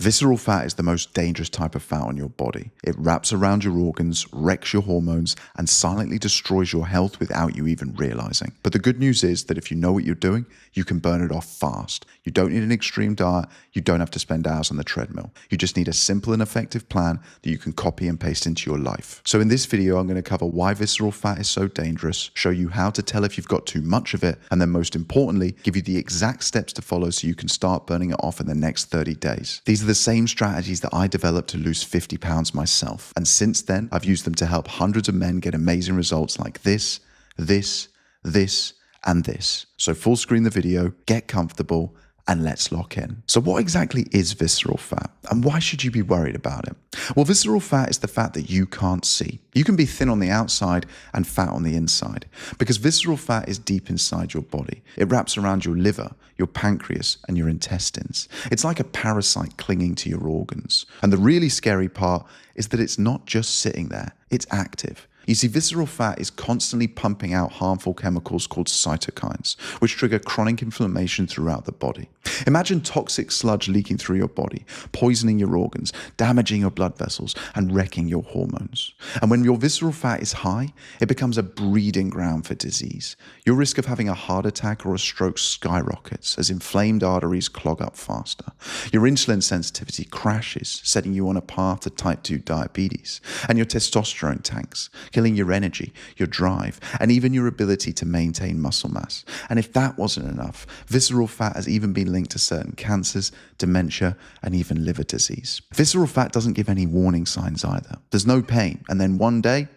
Visceral fat is the most dangerous type of fat on your body. It wraps around your organs, wrecks your hormones, and silently destroys your health without you even realizing. But the good news is that if you know what you're doing, you can burn it off fast. You don't need an extreme diet. You don't have to spend hours on the treadmill. You just need a simple and effective plan that you can copy and paste into your life. So in this video, I'm going to cover why visceral fat is so dangerous, show you how to tell if you've got too much of it, and then most importantly, give you the exact steps to follow so you can start burning it off in the next 30 days. These are the same strategies that I developed to lose 50 pounds myself. And since then, I've used them to help hundreds of men get amazing results like this, and this. So full screen the video, get comfortable, and let's lock in. So what exactly is visceral fat? And why should you be worried about it? Well, visceral fat is the fat that you can't see. You can be thin on the outside and fat on the inside, because visceral fat is deep inside your body. It wraps around your liver, your pancreas, and your intestines. It's like a parasite clinging to your organs. And the really scary part is that it's not just sitting there, it's active. You see, visceral fat is constantly pumping out harmful chemicals called cytokines, which trigger chronic inflammation throughout the body. Imagine toxic sludge leaking through your body, poisoning your organs, damaging your blood vessels, and wrecking your hormones. And when your visceral fat is high, it becomes a breeding ground for disease. Your risk of having a heart attack or a stroke skyrockets as inflamed arteries clog up faster. Your insulin sensitivity crashes, setting you on a path to type 2 diabetes. And your testosterone tanks, killing your energy, your drive, and even your ability to maintain muscle mass. And if that wasn't enough, visceral fat has even been linked to certain cancers, dementia, and even liver disease. Visceral fat doesn't give any warning signs either. There's no pain, and then one day,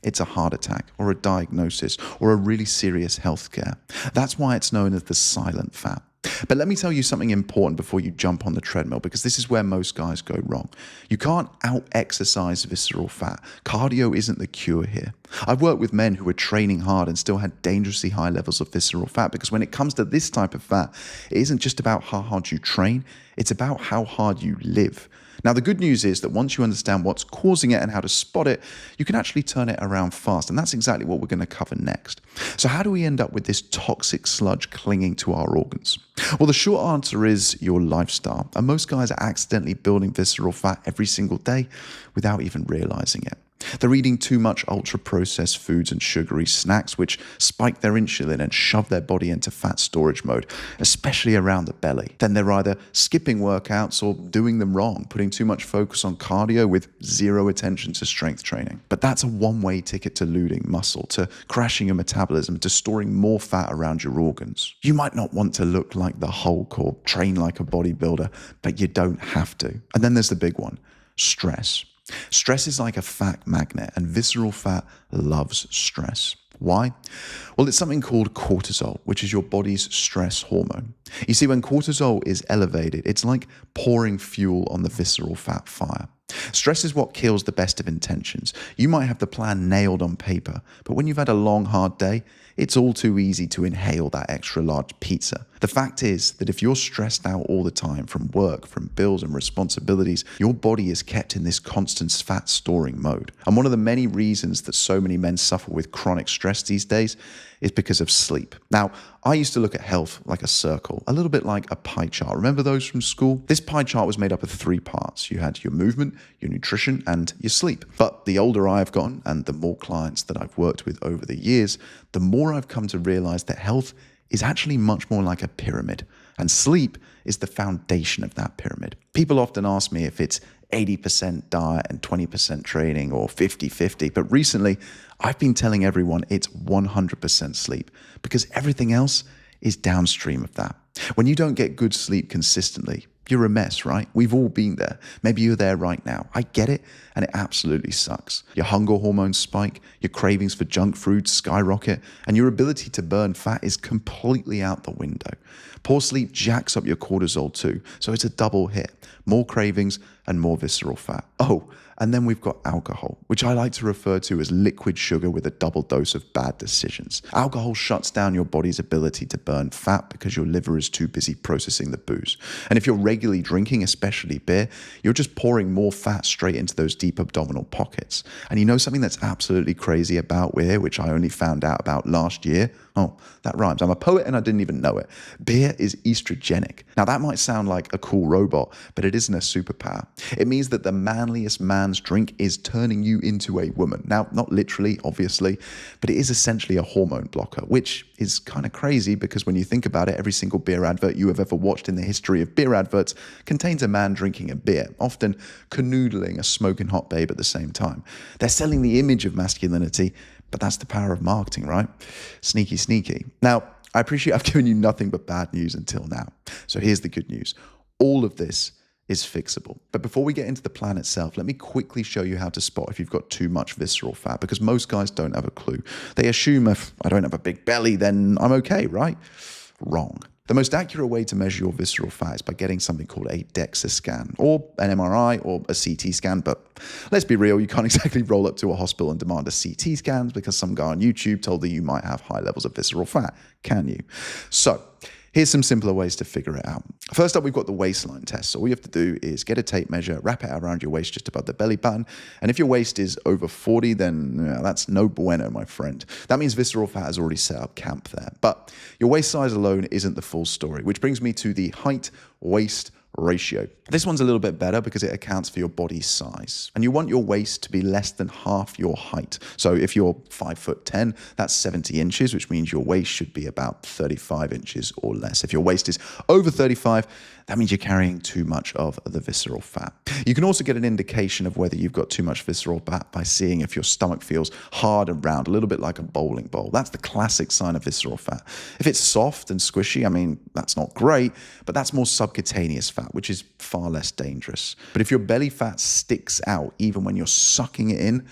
it's a heart attack or a diagnosis or a really serious health scare. That's why it's known as the silent fat. But let me tell you something important before you jump on the treadmill, because this is where most guys go wrong. You can't out-exercise visceral fat. Cardio isn't the cure here. I've worked with men who were training hard and still had dangerously high levels of visceral fat, because when it comes to this type of fat, it isn't just about how hard you train, it's about how hard you live. Now, the good news is that once you understand what's causing it and how to spot it, you can actually turn it around fast. And that's exactly what we're going to cover next. So how do we end up with this toxic sludge clinging to our organs? Well, the short answer is your lifestyle. And most guys are accidentally building visceral fat every single day without even realizing it. They're eating too much ultra-processed foods and sugary snacks, which spike their insulin and shove their body into fat storage mode, especially around the belly. Then they're either skipping workouts or doing them wrong, putting too much focus on cardio with zero attention to strength training. But that's a one-way ticket to losing muscle, to crashing your metabolism, to storing more fat around your organs. You might not want to look like the Hulk or train like a bodybuilder, but you don't have to. And then there's the big one, stress. Stress is like a fat magnet, and visceral fat loves stress. Why? Well, it's something called cortisol, which is your body's stress hormone. You see, when cortisol is elevated, it's like pouring fuel on the visceral fat fire. Stress is what kills the best of intentions. You might have the plan nailed on paper, but when you've had a long, hard day, it's all too easy to inhale that extra large pizza. The fact is that if you're stressed out all the time from work, from bills and responsibilities, your body is kept in this constant fat storing mode. And one of the many reasons that so many men suffer with chronic stress these days is because of sleep. Now, I used to look at health like a circle, a little bit like a pie chart. Remember those from school? This pie chart was made up of 3 parts. You had your movement, your nutrition, and your sleep. But the older I've gotten and the more clients that I've worked with over the years, the more I've come to realize that health is actually much more like a pyramid, and sleep is the foundation of that pyramid. People often ask me if it's 80% diet and 20% training or 50-50, but recently I've been telling everyone it's 100% sleep, because everything else is downstream of that. When you don't get good sleep consistently, you're a mess, right? We've all been there. Maybe you're there right now. I get it, and it absolutely sucks. Your hunger hormones spike, your cravings for junk food skyrocket, and your ability to burn fat is completely out the window. Poor sleep jacks up your cortisol too, so it's a double hit. More cravings and more visceral fat. Oh, and then we've got alcohol, which I like to refer to as liquid sugar with a double dose of bad decisions. Alcohol shuts down your body's ability to burn fat because your liver is too busy processing the booze. And if you're regularly drinking, especially beer, you're just pouring more fat straight into those deep abdominal pockets. And you know something that's absolutely crazy about beer, which I only found out about last year? Oh, that rhymes. I'm a poet and I didn't even know it. Beer is estrogenic. Now, that might sound like a cool robot, but it isn't a superpower. It means that the manliest man's drink is turning you into a woman. Now, not literally, obviously, but it is essentially a hormone blocker, which is kind of crazy because when you think about it, every single beer advert you have ever watched in the history of beer adverts contains a man drinking a beer, often canoodling a smoking hot babe at the same time. They're selling the image of masculinity, but that's the power of marketing, right? Sneaky, sneaky. Now, I appreciate I've given you nothing but bad news until now. So here's the good news. All of this is fixable. But before we get into the plan itself, let me quickly show you how to spot if you've got too much visceral fat, because most guys don't have a clue. They assume if I don't have a big belly, then I'm okay, right? Wrong. The most accurate way to measure your visceral fat is by getting something called a DEXA scan, or an MRI, or a CT scan. But let's be real, you can't exactly roll up to a hospital and demand a CT scan because some guy on YouTube told you you might have high levels of visceral fat, can you? So here's some simpler ways to figure it out. First up, we've got the waistline test. So all you have to do is get a tape measure, wrap it around your waist just above the belly button. And if your waist is over 40, then that's no bueno, my friend. That means visceral fat has already set up camp there. But your waist size alone isn't the full story, which brings me to the height-waist ratio. This one's a little bit better because it accounts for your body size. And you want your waist to be less than half your height. So if you're 5'10", that's 70 inches, which means your waist should be about 35 inches or less. If your waist is over 35, that means you're carrying too much of the visceral fat. You can also get an indication of whether you've got too much visceral fat by seeing if your stomach feels hard and round, a little bit like a bowling ball. That's the classic sign of visceral fat. If it's soft and squishy, I mean, that's not great, but that's more subcutaneous fat, which is far less dangerous. But if your belly fat sticks out even when you're sucking it in,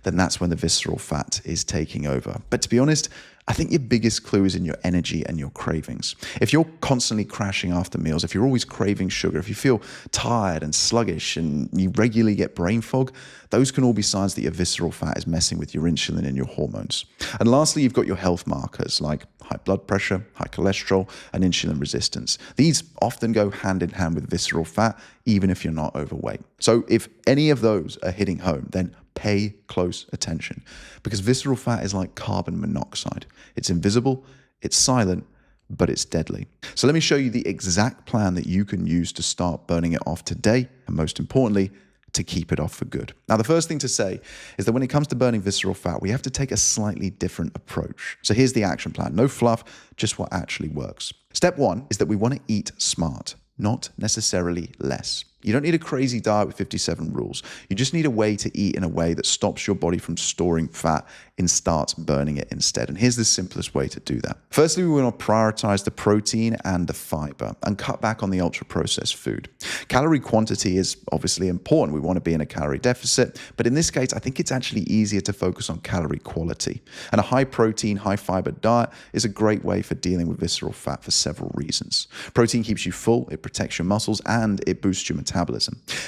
then that's when the visceral fat is taking over. But to be honest, I think your biggest clue is in your energy and your cravings. If you're constantly crashing after meals, if you're always craving sugar, if you feel tired and sluggish and you regularly get brain fog, those can all be signs that your visceral fat is messing with your insulin and your hormones. And lastly, you've got your health markers like high blood pressure, high cholesterol, and insulin resistance. These often go hand in hand with visceral fat, even if you're not overweight. So if any of those are hitting home, then pay close attention, because visceral fat is like carbon monoxide. It's invisible, it's silent, but it's deadly. So let me show you the exact plan that you can use to start burning it off today, and most importantly, to keep it off for good. Now, the first thing to say is that when it comes to burning visceral fat, we have to take a slightly different approach. So here's the action plan. No fluff, just what actually works. Step one is that we want to eat smart, not necessarily less. You don't need a crazy diet with 57 rules. You just need a way to eat in a way that stops your body from storing fat and starts burning it instead. And here's the simplest way to do that. Firstly, we want to prioritize the protein and the fiber and cut back on the ultra-processed food. Calorie quantity is obviously important. We want to be in a calorie deficit, but in this case, I think it's actually easier to focus on calorie quality. And a high protein, high fiber diet is a great way for dealing with visceral fat for several reasons. Protein keeps you full, it protects your muscles, and it boosts your metabolism.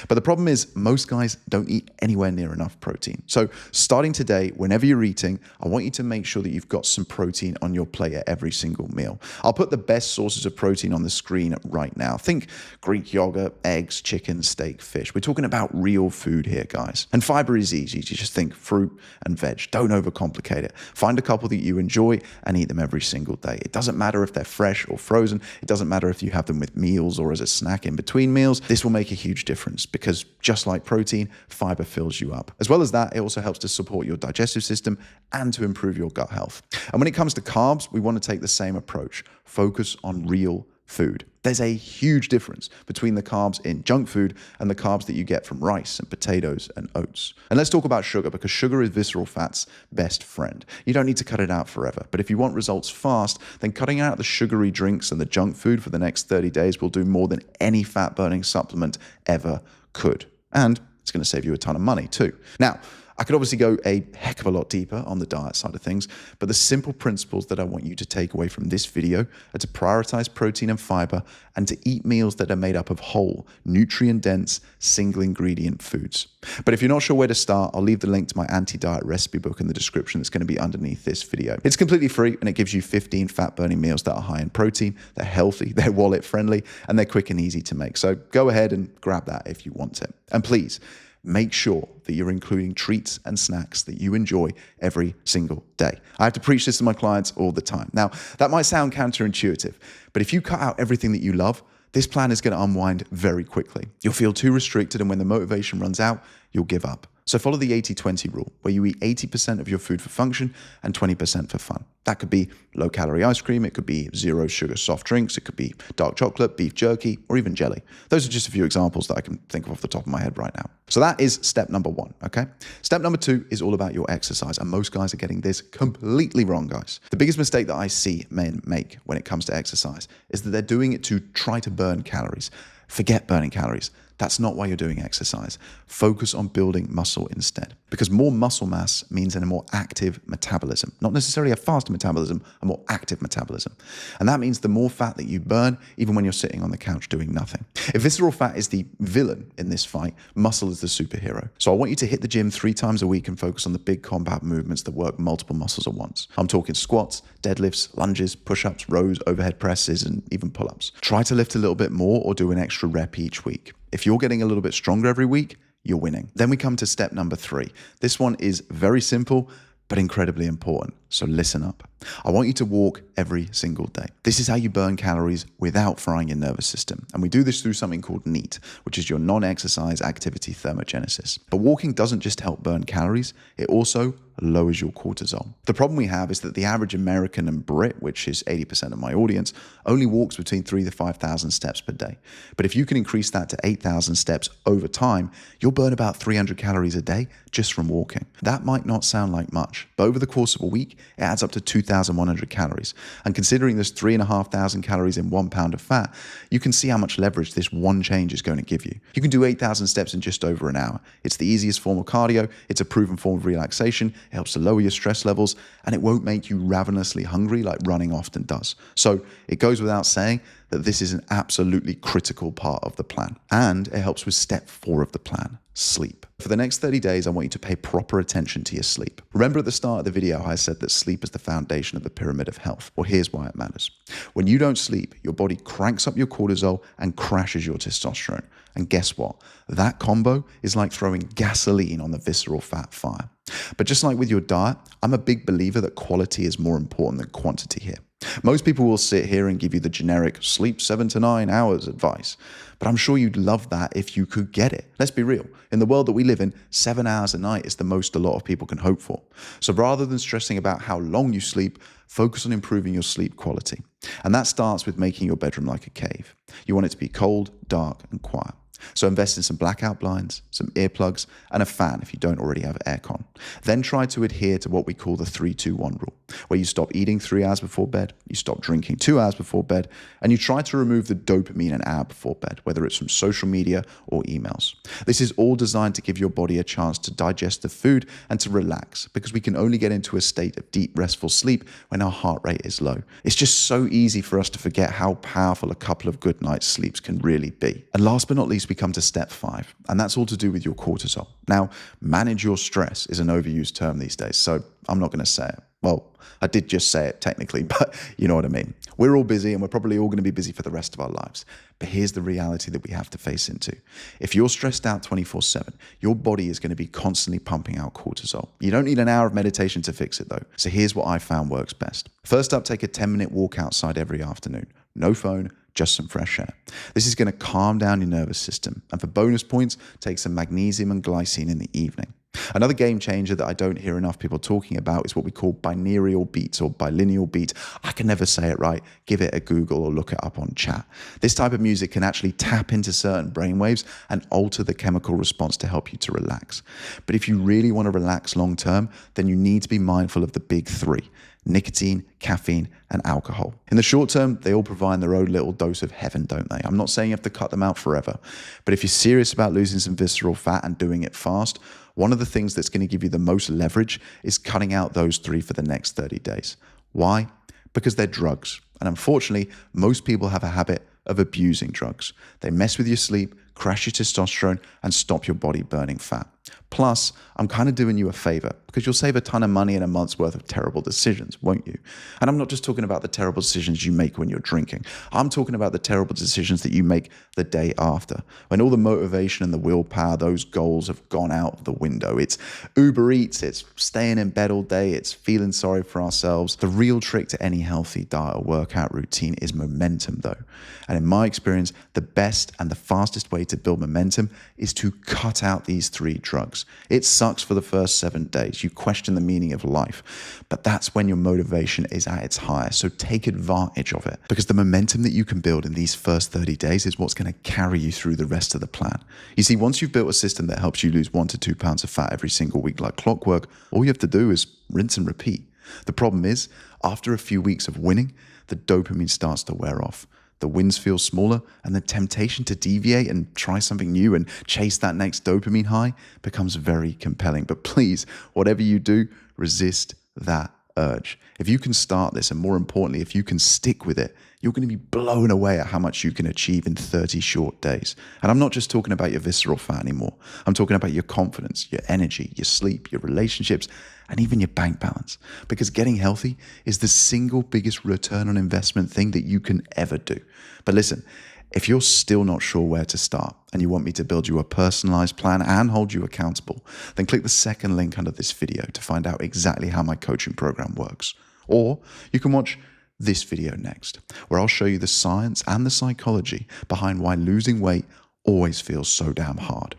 But the problem is most guys don't eat anywhere near enough protein. So starting today, whenever you're eating, I want you to make sure that you've got some protein on your plate at every single meal. I'll put the best sources of protein on the screen right now. Think Greek yogurt, eggs, chicken, steak, fish. We're talking about real food here, guys. And fiber is easy. You just think fruit and veg. Don't overcomplicate it. Find a couple that you enjoy and eat them every single day. It doesn't matter if they're fresh or frozen. It doesn't matter if you have them with meals or as a snack in between meals. This will make a huge difference because just like protein, fiber fills you up. As well as that, it also helps to support your digestive system and to improve your gut health. And when it comes to carbs, we want to take the same approach. Focus on real food. There's a huge difference between the carbs in junk food and the carbs that you get from rice and potatoes and oats. And let's talk about sugar, because sugar is visceral fat's best friend. You don't need to cut it out forever, but if you want results fast, then cutting out the sugary drinks and the junk food for the next 30 days will do more than any fat-burning supplement ever could. And it's going to save you a ton of money too. Now, I could obviously go a heck of a lot deeper on the diet side of things, but the simple principles that I want you to take away from this video are to prioritize protein and fiber and to eat meals that are made up of whole, nutrient-dense, single-ingredient foods. But if you're not sure where to start, I'll leave the link to my anti-diet recipe book in the description that's going to be underneath this video. It's completely free and it gives you 15 fat-burning meals that are high in protein, they're healthy, they're wallet-friendly, and they're quick and easy to make. So go ahead and grab that if you want it. And please, make sure that you're including treats and snacks that you enjoy every single day. I have to preach this to my clients all the time. Now, that might sound counterintuitive, but if you cut out everything that you love, this plan is going to unwind very quickly. You'll feel too restricted, and when the motivation runs out, you'll give up. So follow the 80-20 rule, where you eat 80% of your food for function and 20% for fun. That could be low-calorie ice cream, it could be zero-sugar soft drinks, it could be dark chocolate, beef jerky, or even jelly. Those are just a few examples that I can think of off the top of my head right now. So that is step number 1, okay? Step number 2 is all about your exercise, and most guys are getting this completely wrong, guys. The biggest mistake that I see men make when it comes to exercise is that they're doing it to try to burn calories. Forget burning calories. That's not why you're doing exercise. Focus on building muscle instead, because more muscle mass means a more active metabolism, not necessarily a faster metabolism, a more active metabolism. And that means the more fat that you burn, even when you're sitting on the couch doing nothing. If visceral fat is the villain in this fight, muscle is the superhero. So I want you to hit the gym 3 times a week and focus on the big combat movements that work multiple muscles at once. I'm talking squats, deadlifts, lunges, push-ups, rows, overhead presses, and even pull-ups. Try to lift a little bit more or do an extra rep each week. If you're getting a little bit stronger every week, you're winning. Then we come to step number 3. This one is very simple, but incredibly important. So listen up. I want you to walk every single day. This is how you burn calories without frying your nervous system. And we do this through something called NEAT, which is your non-exercise activity thermogenesis. But walking doesn't just help burn calories, it also lowers your cortisol. The problem we have is that the average American and Brit, which is 80% of my audience, only walks between 3,000 to 5,000 steps per day. But if you can increase that to 8,000 steps over time, you'll burn about 300 calories a day just from walking. That might not sound like much, but over the course of a week, it adds up to 2,100 calories. And considering there's 3,500 calories in 1 pound of fat, you can see how much leverage this one change is going to give you. You can do 8,000 steps in just over an hour. It's the easiest form of cardio, it's a proven form of relaxation, it helps to lower your stress levels, and it won't make you ravenously hungry like running often does. So it goes without saying that this is an absolutely critical part of the plan. And it helps with step 4 of the plan, sleep. For the next 30 days, I want you to pay proper attention to your sleep. Remember at the start of the video, I said that sleep is the foundation of the pyramid of health. Well, here's why it matters. When you don't sleep, your body cranks up your cortisol and crashes your testosterone. And guess what? That combo is like throwing gasoline on the visceral fat fire. But just like with your diet, I'm a big believer that quality is more important than quantity here. Most people will sit here and give you the generic sleep 7 to 9 hours advice, but I'm sure you'd love that if you could get it. Let's be real. In the world that we live in, 7 hours a night is the most a lot of people can hope for. So rather than stressing about how long you sleep, focus on improving your sleep quality. And that starts with making your bedroom like a cave. You want it to be cold, dark, and quiet. So invest in some blackout blinds, some earplugs, and a fan if you don't already have aircon. Then try to adhere to what we call the 3-2-1 rule, where you stop eating 3 hours before bed, you stop drinking 2 hours before bed, and you try to remove the dopamine an hour before bed, whether it's from social media or emails. This is all designed to give your body a chance to digest the food and to relax, because we can only get into a state of deep, restful sleep when our heart rate is low. It's just so easy for us to forget how powerful a couple of good night's sleeps can really be. And last but not least, we come to step 5, and that's all to do with your cortisol. Now, manage your stress is an overused term these days, so I'm not going to say it. Well, I did just say it technically, but you know what I mean. We're all busy, and we're probably all going to be busy for the rest of our lives. But here's the reality that we have to face into. If you're stressed out 24/7, your body is going to be constantly pumping out cortisol. You don't need an hour of meditation to fix it though. So here's what I found works best. First up, take a 10-minute walk outside every afternoon. No phone, just some fresh air. This is going to calm down your nervous system. And for bonus points, take some magnesium and glycine in the evening. Another game changer that I don't hear enough people talking about is what we call binaural beats or bilineal beat. I can never say it right. Give it a Google or look it up on chat. This type of music can actually tap into certain brainwaves and alter the chemical response to help you to relax. But if you really want to relax long term, then you need to be mindful of the big 3: nicotine, caffeine, and alcohol. In the short term, they all provide their own little dose of heaven, don't they? I'm not saying you have to cut them out forever, but if you're serious about losing some visceral fat and doing it fast, one of the things that's going to give you the most leverage is cutting out those 3 for the next 30 days. Why? Because they're drugs. And unfortunately, most people have a habit of abusing drugs. They mess with your sleep, crash your testosterone, and stop your body burning fat. Plus, I'm kind of doing you a favor because you'll save a ton of money and a month's worth of terrible decisions, won't you? And I'm not just talking about the terrible decisions you make when you're drinking. I'm talking about the terrible decisions that you make the day after, when all the motivation and the willpower, those goals have gone out the window. It's Uber Eats, it's staying in bed all day, it's feeling sorry for ourselves. The real trick to any healthy diet or workout routine is momentum, though. And in my experience, the best and the fastest way to build momentum is to cut out these three drugs. It sucks for the first 7 days. You question the meaning of life, but that's when your motivation is at its highest. So take advantage of it, because the momentum that you can build in these first 30 days is what's going to carry you through the rest of the plan. You see, once you've built a system that helps you lose 1 to 2 pounds of fat every single week like clockwork, all you have to do is rinse and repeat. The problem is, after a few weeks of winning, the dopamine starts to wear off. The wins feel smaller, and the temptation to deviate and try something new and chase that next dopamine high becomes very compelling. But please, whatever you do, resist that urge. If you can start this, and more importantly, if you can stick with it, you're going to be blown away at how much you can achieve in 30 short days. And I'm not just talking about your visceral fat anymore. I'm talking about your confidence, your energy, your sleep, your relationships, and even your bank balance. Because getting healthy is the single biggest return on investment thing that you can ever do. But listen, if you're still not sure where to start and you want me to build you a personalized plan and hold you accountable, then click the second link under this video to find out exactly how my coaching program works. Or you can watch this video next, where I'll show you the science and the psychology behind why losing weight always feels so damn hard.